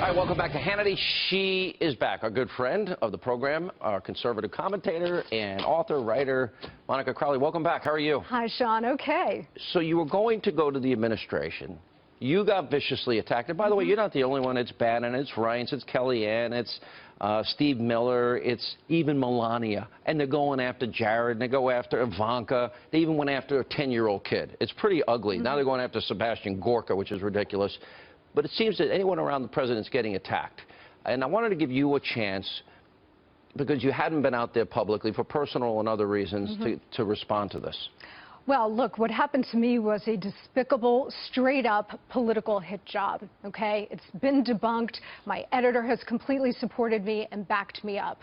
All right, welcome back to Hannity. She is back, our good friend of the program, our conservative commentator and author, writer, Monica Crowley. Welcome back. How are you? Hi, Sean. Okay. So you were going to go to the administration. You got viciously attacked. And by the way, you're not the only one. It's Bannon, it's Reince, it's Kellyanne, it's Steve Miller, it's even Melania. And they're going after Jared, and they go after Ivanka. They even went after a 10-year-old kid. It's pretty ugly. Now they're going after Sebastian Gorka, which is ridiculous. But it seems that anyone around the president's getting attacked. And I wanted to give you a chance, because you hadn't been out there publicly for personal and other reasons, to respond to this. Well, look, what happened to me was a despicable, straight-up political hit job, okay? It's been debunked. My editor has completely supported me and backed me up.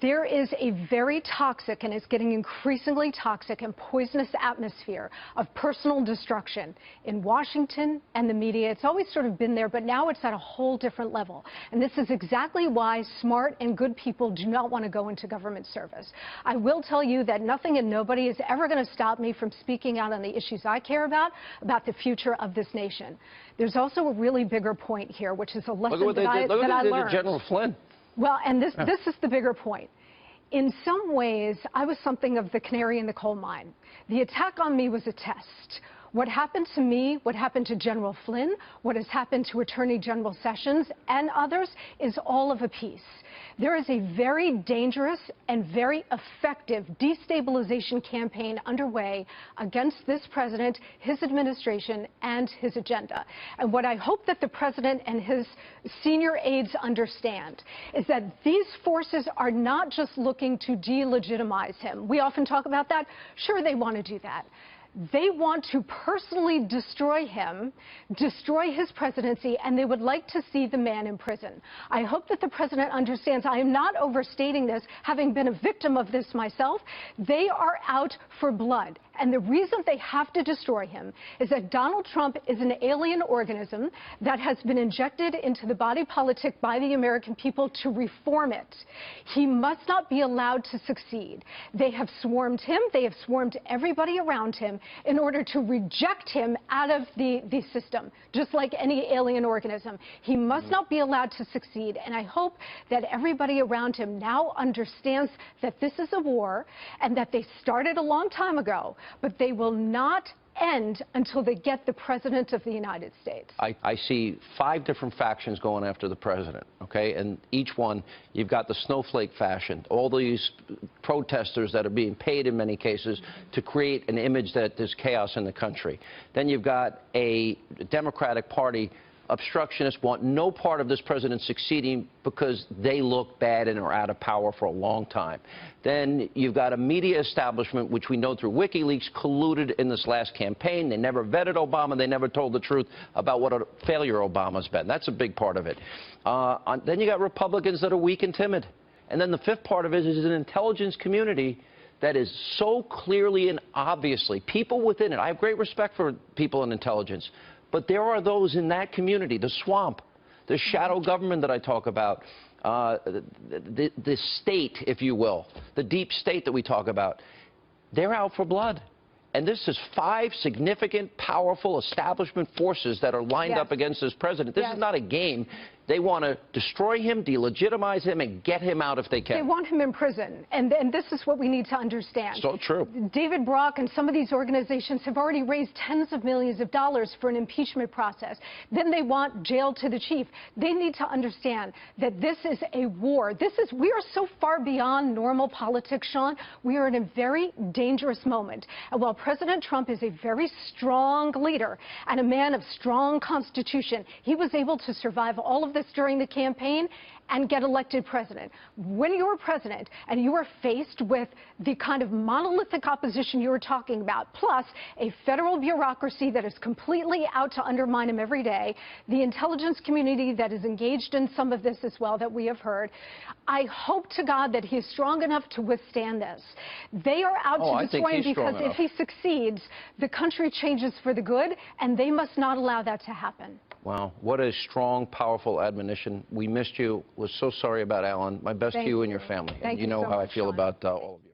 There is a very toxic, and it's getting increasingly toxic and poisonous atmosphere of personal destruction in Washington and the media. It's always sort of been there, but now it's at a whole different level. And this is exactly why smart and good people do not want to go into government service. I will tell you that nothing and nobody is ever going to stop me from speaking out on the issues I care about the future of this nation. There's also a really bigger point here, which is a lesson that I learned. Look at what they did to General Flynn. Well, and this is the bigger point. In some ways, I was something of the canary in the coal mine. The attack on me was a test. What happened to me, what happened to General Flynn, what has happened to Attorney General Sessions and others is all of a piece. There is a very dangerous and very effective destabilization campaign underway against this president, his administration, and his agenda. And what I hope that the president and his senior aides understand is that these forces are not just looking to delegitimize him. We often talk about that. Sure, they want to do that. They want to personally destroy him, destroy his presidency, and they would like to see the man in prison. I hope that the president understands. I am not overstating this, having been a victim of this myself. They are out for blood. And the reason they have to destroy him is that Donald Trump is an alien organism that has been injected into the body politic by the American people to reform it. He must not be allowed to succeed. They have swarmed him. They have swarmed everybody around him in order to reject him out of the system, just like any alien organism. He must not be allowed to succeed. And I hope that everybody around him now understands that this is a war and that they started a long time ago, but they will not end until they get the president of the United States. I see 5 different factions going after the president, okay? And each one, you've got the snowflake faction, all these protesters that are being paid in many cases to create an image that there's chaos in the country. Then you've got a Democratic Party obstructionists want no part of this president succeeding because they look bad and are out of power for a long time. Then you've got a media establishment, which we know through WikiLeaks, colluded in this last campaign. They never vetted Obama. They never told the truth about what a failure Obama's been. That's a big part of it. Then you got Republicans that are weak and timid. And then the 5th part of it is an intelligence community that is so clearly and obviously, people within it. I have great respect for people in intelligence. But there are those in that community, the swamp, the shadow government that I talk about, the state, if you will, the deep state that we talk about. They're out for blood. And this is 5 significant, powerful establishment forces that are lined up against this president. This is not a game. They want to destroy him, delegitimize him, and get him out if they can. They want him in prison, and this is what we need to understand. So true. David Brock and some of these organizations have already raised tens of millions of dollars for an impeachment process. Then they want jail to the chief. They need to understand that this is a war. We are so far beyond normal politics, Sean. We are in a very dangerous moment. And while President Trump is a very strong leader and a man of strong constitution, he was able to survive all of this during the campaign and get elected president. When you're president and you are faced with the kind of monolithic opposition you were talking about, plus a federal bureaucracy that is completely out to undermine him every day, the intelligence community that is engaged in some of this as well that we have heard, I hope to God that he is strong enough to withstand this. They are out to destroy him because if he succeeds, the country changes for the good, and they must not allow that to happen. Wow, what a strong, powerful admonition. We missed you. Was so sorry about Alan. My best to you and your family. Thank you know so how much, I feel Sean. about all of you.